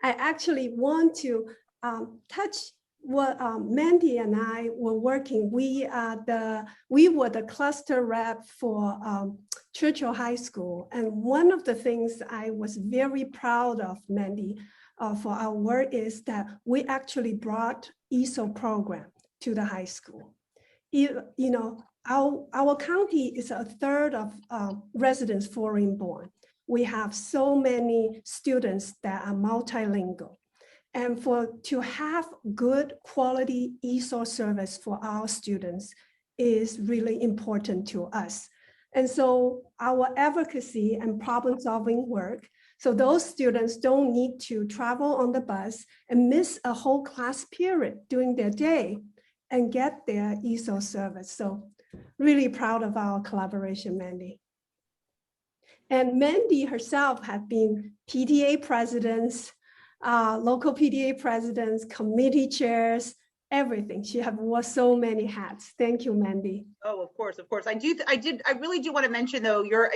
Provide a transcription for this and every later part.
I actually want to touch what Mandy and I were working. We were the cluster rep for Churchill High School. And one of the things I was very proud of, Mandy, for our work is that we actually brought ESOL program to the high school. Our county is a third of residents foreign born. We have so many students that are multilingual. And to have good quality ESOL service for our students is really important to us. And so our advocacy and problem solving work, so those students don't need to travel on the bus and miss a whole class period during their day and get their ESOL service. So really proud of our collaboration, Mandy. And Mandy herself had been PTA presidents, local PTA presidents, committee chairs, everything. She have worn so many hats. Thank you, Mandy. Oh, of course. I really do want to mention though your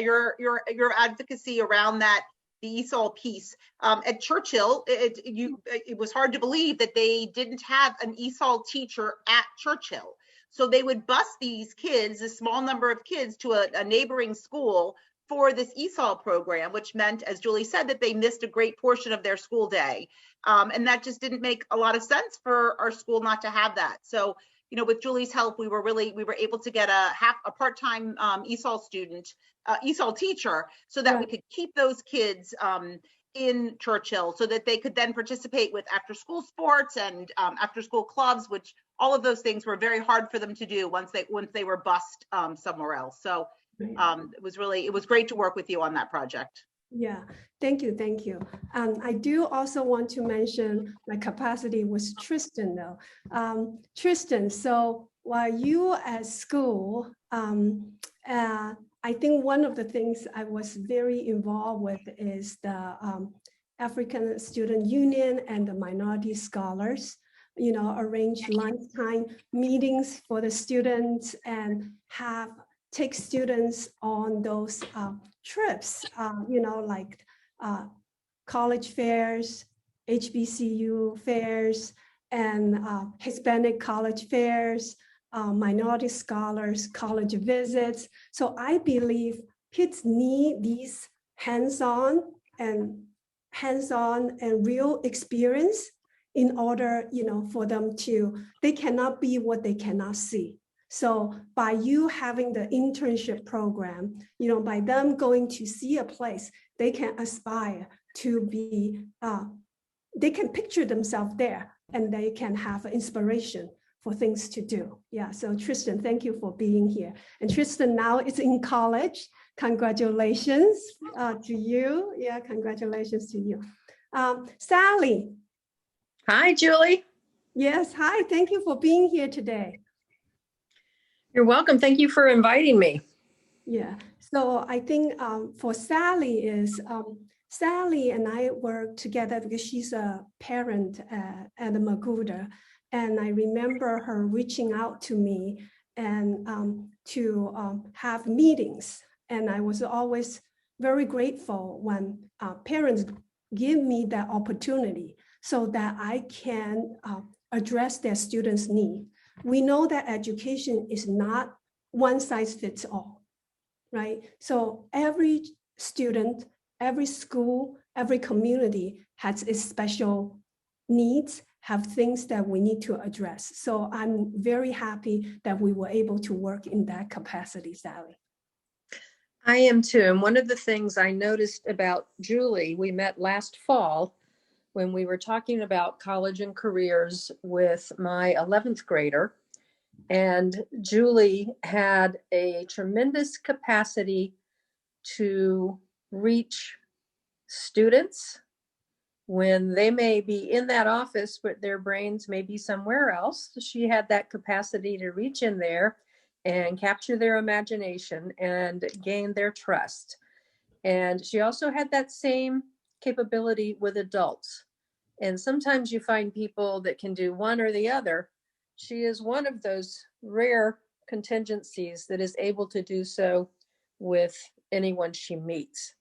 advocacy around that, the ESOL piece. At Churchill, it was hard to believe that they didn't have an ESOL teacher at Churchill. So they would bus these kids, a small number of kids, to a neighboring school for this ESOL program, which meant, as Julie said, that they missed a great portion of their school day. And that just didn't make a lot of sense for our school not to have that. So, with Julie's help, we were able to get a part-time ESOL student, ESOL teacher, so that we could keep those kids in Churchill, so that they could then participate with after-school sports and after-school clubs, which all of those things were very hard for them to do once they were bused somewhere else. So it was great to work with you on that project. Yeah, thank you. I do also want to mention my capacity with Tristan though. Tristan, so while you at school, I think one of the things I was very involved with is the African Student Union and the Minority Scholars, arrange lunchtime meetings for the students and take students on those trips, like college fairs, HBCU fairs, and Hispanic college fairs, minority scholars, college visits. So I believe kids need these hands-on and real experience in order, for them they cannot be what they cannot see. So by you having the internship program, by them going to see a place, they can aspire to be, they can picture themselves there and they can have inspiration for things to do. Yeah, so Tristan, thank you for being here. And Tristan now is in college. Congratulations to you. Yeah, congratulations to you. Sally. Hi, Julie. Yes, hi, thank you for being here today. You're welcome. Thank you for inviting me. Yeah, so I think for Sally Sally and I work together because she's a parent at Magooda. And I remember her reaching out to me and to have meetings. And I was always very grateful when parents give me that opportunity so that I can address their students' need. We know that education is not one size fits all, right? So every student, every school, every community has its special needs, have things that we need to address. So I'm very happy that we were able to work in that capacity, Sally. I am too. And one of the things I noticed about Julie, we met last fall when we were talking about college and careers with my 11th grader. And Julie had a tremendous capacity to reach students when they may be in that office, but their brains may be somewhere else. She had that capacity to reach in there and capture their imagination and gain their trust. And she also had that same capability with adults. And sometimes you find people that can do one or the other. She is one of those rare contingencies that is able to do so with anyone she meets.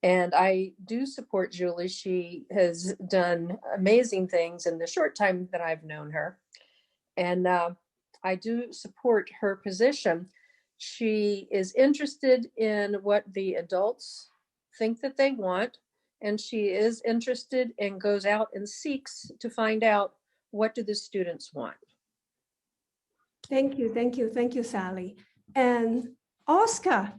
And I do support Julie. She has done amazing things in the short time that I've known her. And I do support her position. She is interested in what the adults think that they want. And she is interested and goes out and seeks to find out, what do the students want? Thank you, thank you, thank you, Sally. And Oscar.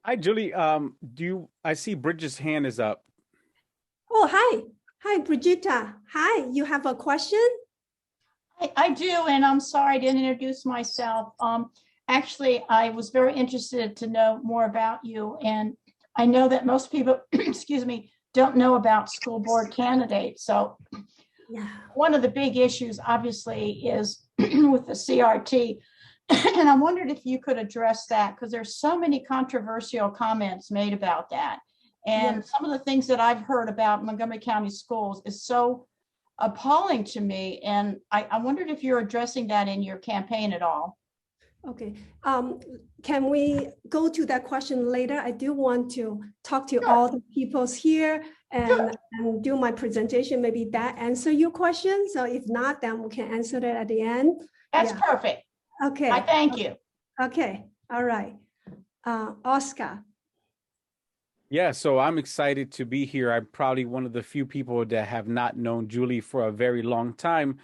Hi, Julie. I see Bridget's hand is up. Oh, hi. Hi, Brigitta. Hi, you have a question? I do, and I'm sorry I didn't introduce myself. Actually, I was very interested to know more about you, and I know that most people, excuse me, don't know about school board candidates. So Yeah. one of the big issues, obviously, is with the CRT. And I wondered if you could address that, because there's so many controversial comments made about that. And some of the things that I've heard about Montgomery County schools is so appalling to me. And I wondered if you're addressing that in your campaign at all. Okay. Can we go to that question later? I do want to talk to all the peoples here and do my presentation. Maybe that answer your question. So if not, then we can answer that at the end. That's perfect. Okay. I thank you. Okay. All right. Oscar. Yeah, so I'm excited to be here. I'm probably one of the few people that have not known Julie for a very long time.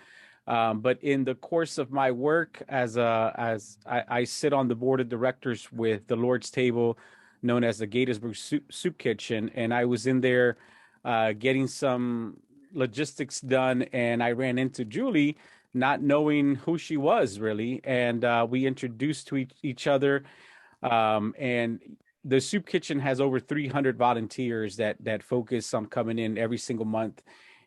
But in the course of my work as I sit on the board of directors with the Lord's Table, known as the Gaithersburg Soup Kitchen, and I was in there getting some logistics done, and I ran into Julie, not knowing who she was really, and we introduced to each other, and the soup kitchen has over 300 volunteers that focus on coming in every single month.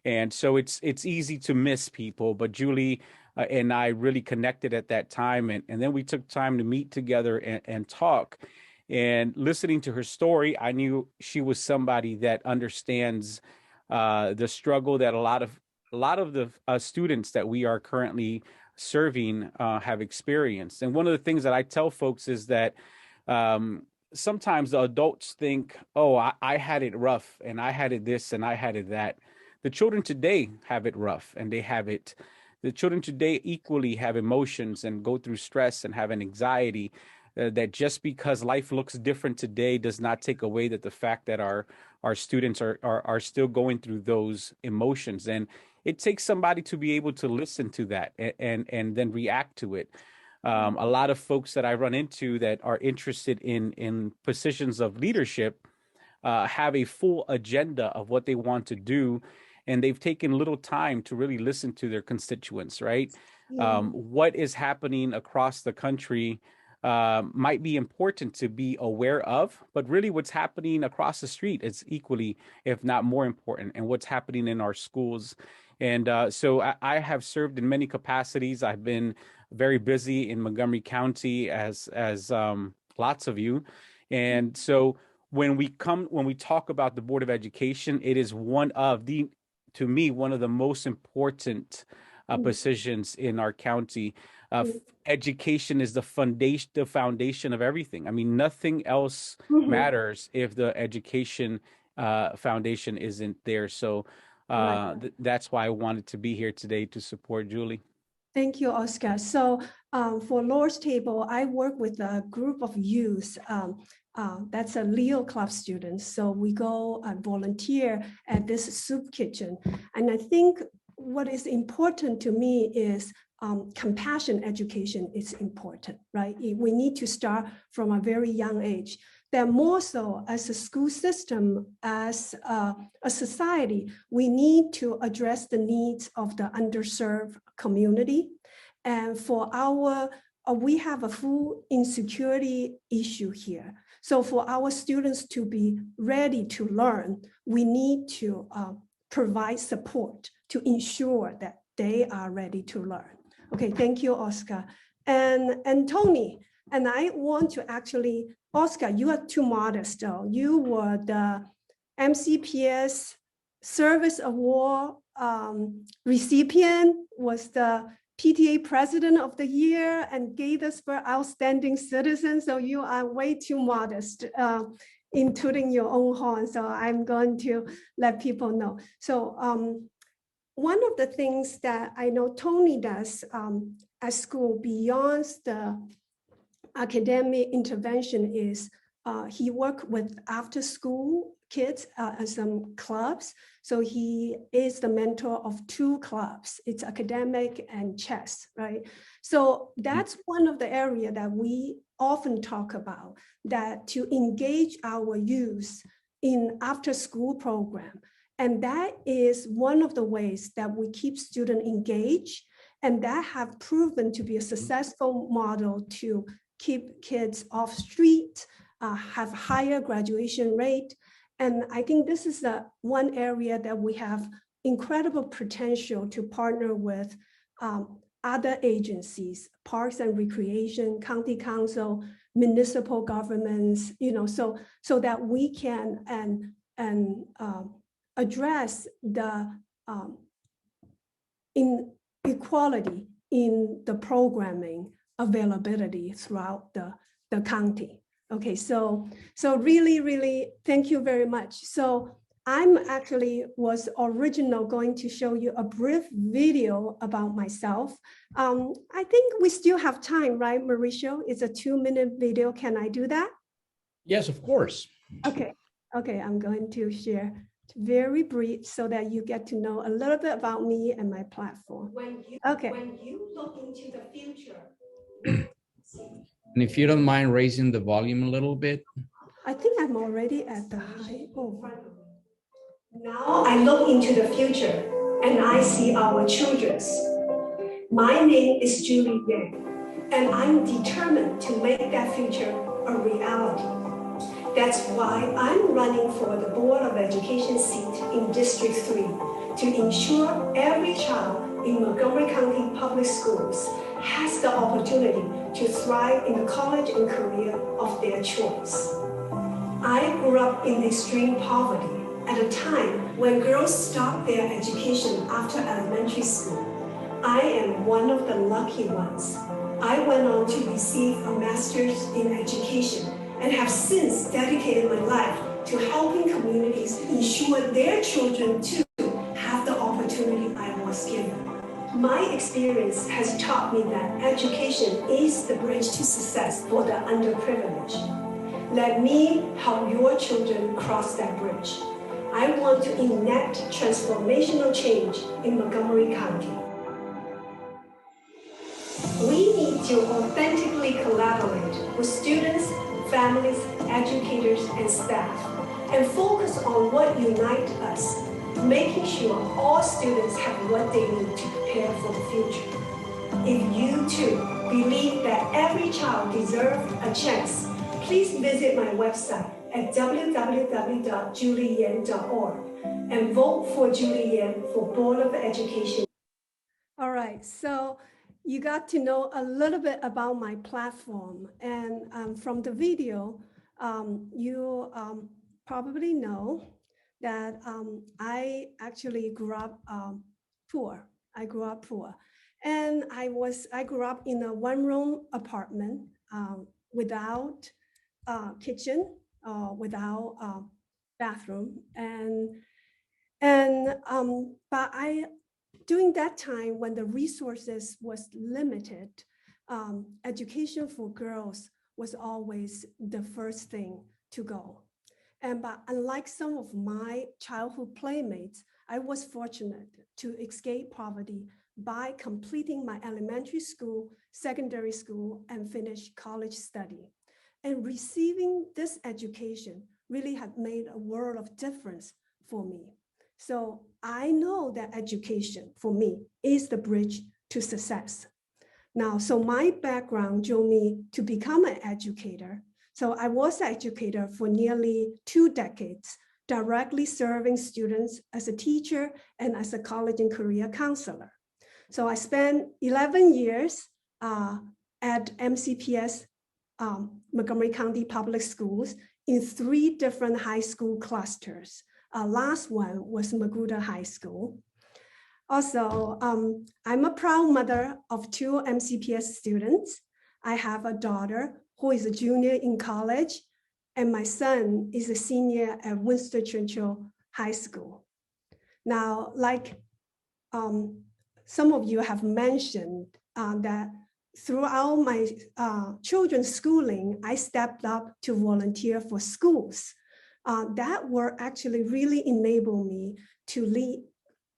And so it's easy to miss people, but Julie and I really connected at that time. And then we took time to meet together and talk. And listening to her story, I knew she was somebody that understands the struggle that a lot of the students that we are currently serving have experienced. And one of the things that I tell folks is that sometimes the adults think, oh, I had it rough and I had it this and I had it that. The children today have it rough and the children today equally have emotions and go through stress and have an anxiety that just because life looks different today does not take away that the fact that our students are still going through those emotions. And it takes somebody to be able to listen to that and then react to it. A lot of folks that I run into that are interested in positions of leadership have a full agenda of what they want to do, and they've taken little time to really listen to their constituents, right? What is happening across the country might be important to be aware of, but really what's happening across the street is equally, if not more important, and what's happening in our schools. And so I have served in many capacities. I've been very busy in Montgomery County as lots of you. And so when we talk about the Board of Education, it is to me, one of the most important positions in our county. Education is the foundation of everything. I mean, nothing else matters if the education foundation isn't there. So that's why I wanted to be here today to support Julie. Thank you, Oscar. So for Lord's Table, I work with a group of youth. That's a Leo Club students. So we go and volunteer at this soup kitchen. And I think what is important to me is compassion education is important, right? We need to start from a very young age. Then more so as a school system, as a society, we need to address the needs of the underserved community. And for we have a full insecurity issue here. So for our students to be ready to learn, we need to provide support to ensure that they are ready to learn. Okay, thank you, Oscar. And Tony, and I want to actually, Oscar, you are too modest though. You were the MCPS Service Award recipient, was the PTA President of the Year and Gatesburg Outstanding Citizen. So you are way too modest in tooting your own horn. So I'm going to let people know. So one of the things that I know Tony does at school beyond the academic intervention is he works with after school kids and some clubs. So he is the mentor of 2 clubs. It's academic and chess, right? So that's one of the areas that we often talk about, that to engage our youth in after school program. And that is one of the ways that we keep students engaged, and that have proven to be a successful model to keep kids off street, have higher graduation rate. And I think this is the one area that we have incredible potential to partner with other agencies, Parks and Recreation, County Council, municipal governments, so that we can address the inequality in the programming availability throughout the county. Okay, so really, really, thank you very much. So I'm actually was original going to show you a brief video about myself. I think we still have time, right, Mauricio? It's a 2-minute video. Can I do that? Yes, of course. Okay, I'm going to share very brief so that you get to know a little bit about me and my platform. When you look into the future. And if you don't mind raising the volume a little bit. I think I'm already at the high. Oh. Now I look into the future and I see our children's. My name is Julie Yang, and I'm determined to make that future a reality. That's why I'm running for the Board of Education seat in District 3 to ensure every child in Montgomery County Public Schools has the opportunity to thrive in the college and career of their choice. I grew up in extreme poverty at a time when girls stopped their education after elementary school. I am one of the lucky ones. I went on to receive a master's in education and have since dedicated my life to helping communities ensure their children too have the opportunity I was given. My experience has taught me that education is the bridge to success for the underprivileged. Let me help your children cross that bridge. I want to enact transformational change in Montgomery County. We need to authentically collaborate with students, families, educators, and staff, and focus on what unites us, making sure all students have what they need to prepare for the future. If you too believe that every child deserves a chance, please visit my website at www.julieyan.org and vote for Julie Yan for Board of Education. All right, so you got to know a little bit about my platform, and from the video, you probably know that I actually grew up poor. I grew up poor, and I grew up in a 1-room apartment without kitchen, without bathroom, but during that time when the resources was limited, education for girls was always the first thing to go. But unlike some of my childhood playmates, I was fortunate to escape poverty by completing my elementary school, secondary school, and finish college study. And receiving this education really had made a world of difference for me. So I know that education for me is the bridge to success. Now, so my background drove me to become an educator. So I was an educator for nearly 2 decades, directly serving students as a teacher and as a college and career counselor. So I spent 11 years at MCPS, Montgomery County Public Schools, in 3 different high school clusters. Last one was Magruder High School. Also, I'm a proud mother of 2 MCPS students. I have a daughter who is a junior in college, and my son is a senior at Winston Churchill High School. Now, like some of you have mentioned that throughout my children's schooling, I stepped up to volunteer for schools. That work actually really enabled me to lead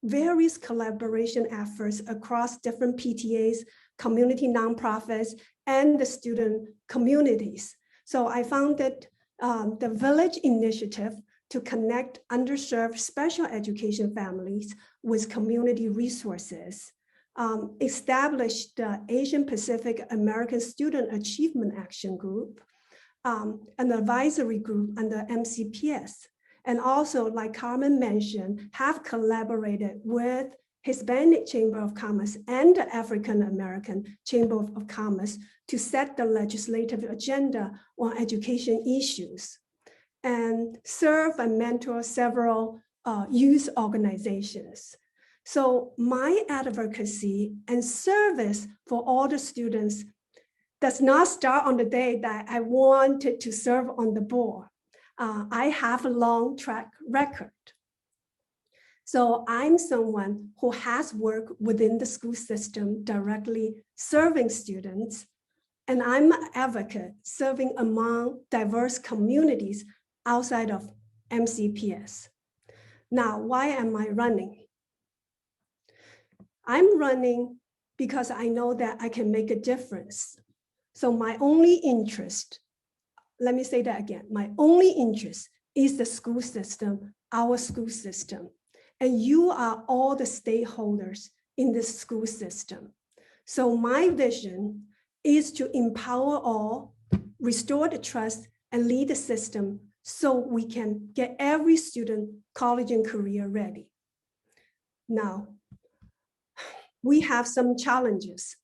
various collaboration efforts across different PTAs, community nonprofits, and the student communities. So I founded the Village Initiative to connect underserved special education families with community resources, established the Asian Pacific American Student Achievement Action Group, an advisory group under MCPS, and also, like Carmen mentioned, have collaborated with Hispanic Chamber of Commerce and the African American Chamber of Commerce to set the legislative agenda on education issues, and serve and mentor several youth organizations. So my advocacy and service for all the students does not start on the day that I wanted to serve on the board. I have a long track record. So I'm someone who has worked within the school system directly serving students, and I'm an advocate serving among diverse communities outside of MCPS. Now, why am I running? I'm running because I know that I can make a difference. So my only interest, let me say that again, my only interest is the school system, our school system. And you are all the stakeholders in this school system. So my vision is to empower all, restore the trust, and lead the system so we can get every student college and career ready. Now, we have some challenges.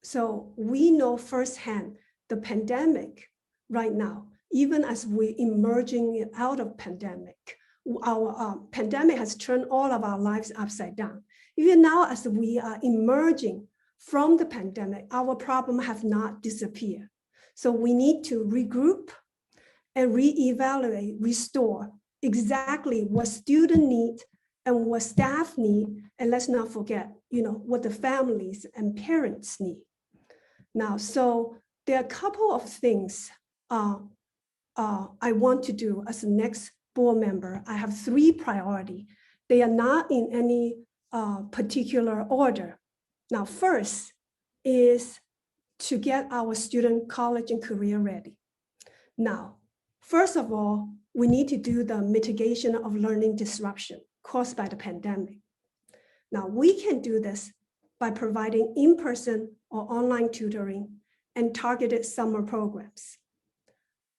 So we know firsthand the pandemic right now, even as we're emerging out of pandemic, our pandemic has turned all of our lives upside down. Even now, as we are emerging from the pandemic, our problems have not disappeared. So we need to regroup and reevaluate, restore exactly what students need and what staff need. And let's not forget, what the families and parents need. Now, so there are a couple of things I want to do as the next board member. I have 3 priorities. They are not in any particular order. Now, first is to get our student college and career ready. Now, first of all, we need to do the mitigation of learning disruption caused by the pandemic. Now, we can do this by providing in-person or online tutoring and targeted summer programs.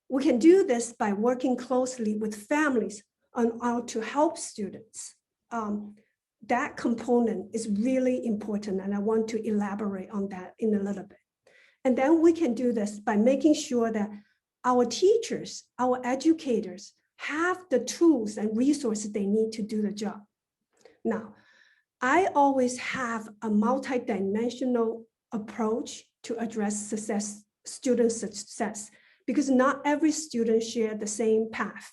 We can do this by working closely with families on how to help students. That component is really important, and I want to elaborate on that in a little bit. And then we can do this by making sure that our teachers, our educators have the tools and resources they need to do the job. Now, I always have a multidimensional approach to address student success, because not every student shares the same path.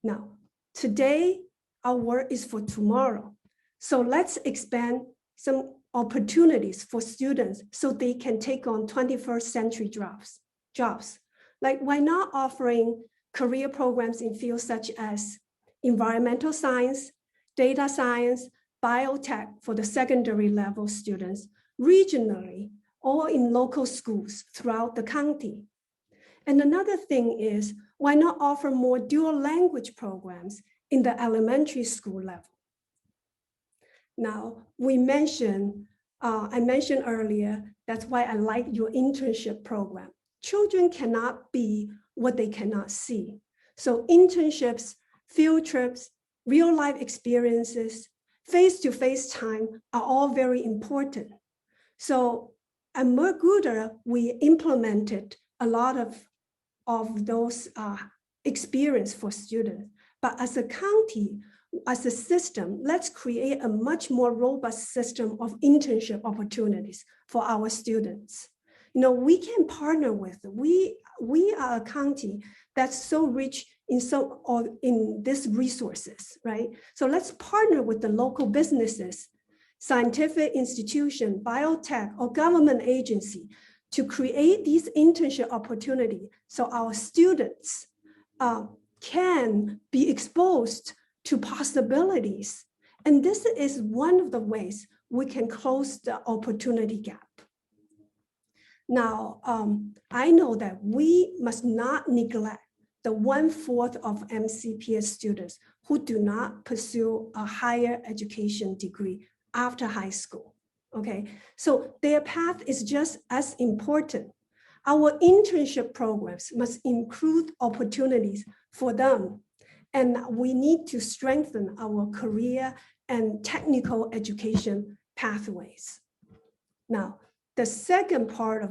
Now, today, our work is for tomorrow. So let's expand some opportunities for students so they can take on 21st century jobs. Like, why not offering career programs in fields such as environmental science, data science, biotech for the secondary level students regionally or in local schools throughout the county. And another thing is, why not offer more dual language programs in the elementary school level? Now, I mentioned earlier, that's why I like your internship program. Children cannot be what they cannot see. So internships, field trips, real life experiences, face-to-face time are all very important. So at Merguda, we implemented a lot of those experience for students. But as a county, as a system, let's create a much more robust system of internship opportunities for our students. You know, we can partner with, we are a county that's so rich in these resources, right? So let's partner with the local businesses, scientific institution, biotech, or government agency to create these internship opportunities so our students can be exposed to possibilities. And this is one of the ways we can close the opportunity gap. Now, I know that we must not neglect the 1/4 of MCPS students who do not pursue a higher education degree after high school, okay? So their path is just as important. Our internship programs must include opportunities for them, and we need to strengthen our career and technical education pathways. Now, the second part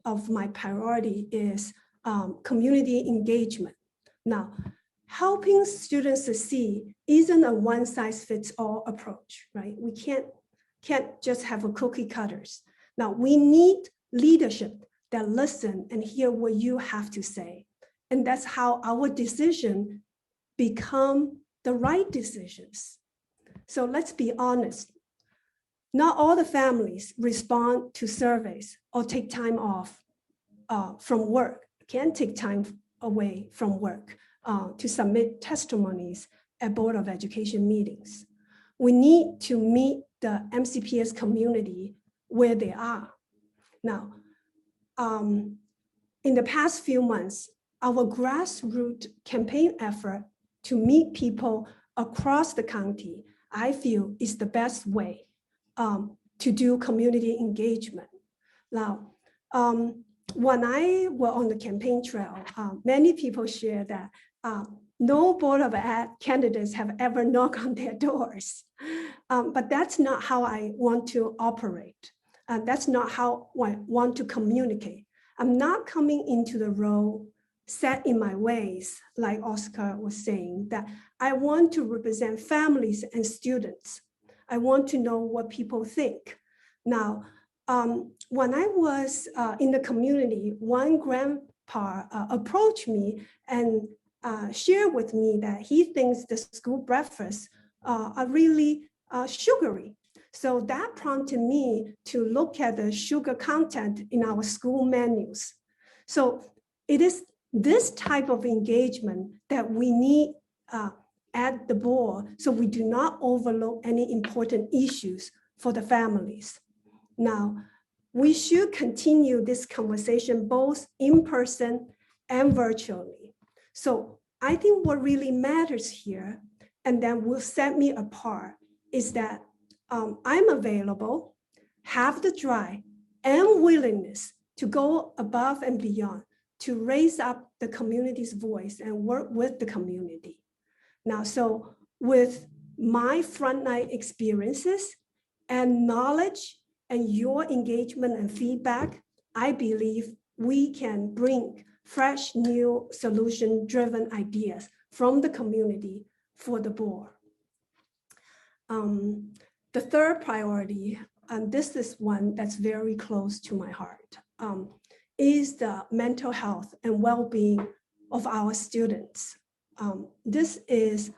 of my priority is community engagement. Now, helping students succeed isn't a one-size-fits-all approach, right? We can't just have a cookie cutters. Now, we need leadership that listen and hear what you have to say. And that's how our decision become the right decisions. So let's be honest. Not all the families respond to surveys or take time off from work, can take time away from work to submit testimonies at Board of Education meetings. We need to meet the MCPS community where they are. Now, in the past few months, our grassroots campaign effort to meet people across the county, I feel is the best way to do community engagement. Now, when I was on the campaign trail, many people share that no Board of Ed candidates have ever knocked on their doors. But that's not how I want to operate. That's not how I want to communicate. I'm not coming into the role set in my ways, like Oscar was saying, that I want to represent families and students. I want to know what people think. Now, when I was in the community, one grandpa approached me and shared with me that he thinks the school breakfasts are really sugary. So that prompted me to look at the sugar content in our school menus. So it is this type of engagement that we need at the board so we do not overlook any important issues for the families. Now, we should continue this conversation both in person and virtually. So I think what really matters here, and then will set me apart, is that I'm available, have the drive and willingness to go above and beyond to raise up the community's voice and work with the community. Now, so with my frontline experiences and knowledge and your engagement and feedback, I believe we can bring fresh, new solution-driven ideas from the community for the board. The third priority, and this is one that's very close to my heart, is the mental health and well-being of our students. This is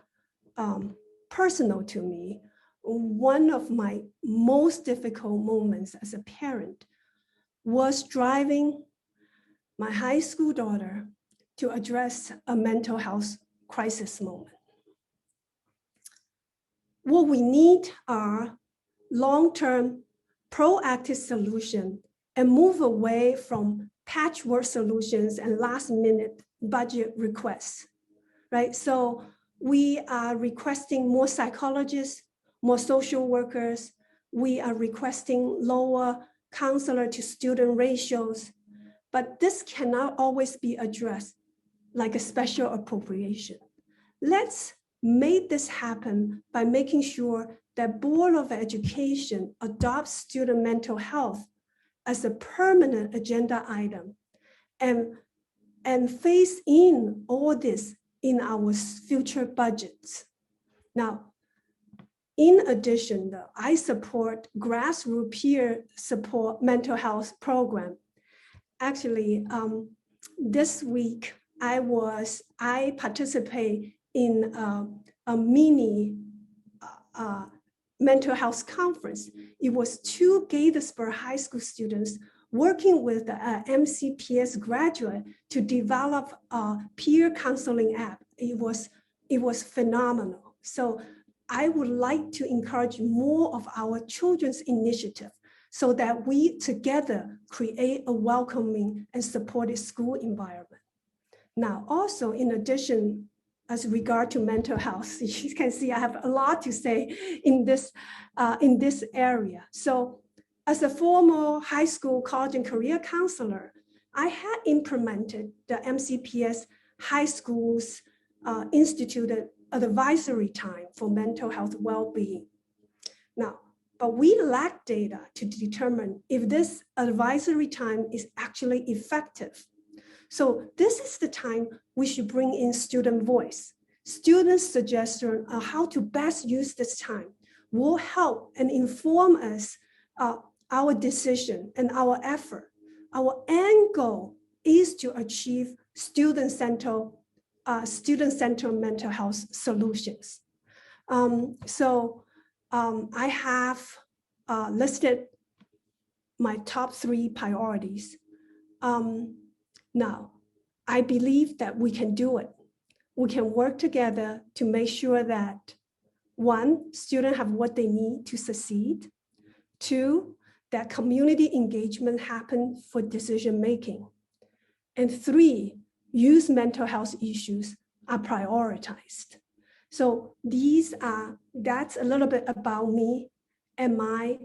personal to me. One of my most difficult moments as a parent was driving my high school daughter to address a mental health crisis moment. What we need are long-term proactive solutions and move away from patchwork solutions and last-minute budget requests, right? So we are requesting more psychologists, more social workers. We are requesting lower counselor to student ratios, but this cannot always be addressed like a special appropriation. Let's make this happen by making sure that Board of Education adopts student mental health as a permanent agenda item and phase in all this in our future budgets. Now, in addition, though, I support grassroots peer support mental health program. Actually, this week I participate in a mini mental health conference. It was 2 Gaithersburg High School students working with the MCPS graduate to develop a peer counseling app. It was phenomenal. So I would like to encourage more of our children's initiative so that we together create a welcoming and supportive school environment. Now, also in addition, as regard to mental health, you can see I have a lot to say in this area. So as a former high school, college, and career counselor, I had implemented the MCPS high schools instituted advisory time for mental health well-being. Now, but we lack data to determine if this advisory time is actually effective. So this is the time we should bring in student voice. Students' suggestion on how to best use this time will help and inform us our decision and our effort. Our end goal is to achieve student-centered mental health solutions. I have listed my top 3 priorities. Now, I believe that we can do it. We can work together to make sure that 1, students have what they need to succeed. 2, that community engagement happens for decision-making. And 3, youth mental health issues are prioritized. So that's a little bit about me and my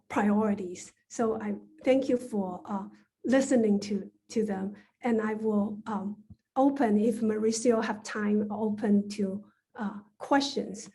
priorities. So I thank you for listening to them. And I will open, if Mauricio have time, open to questions.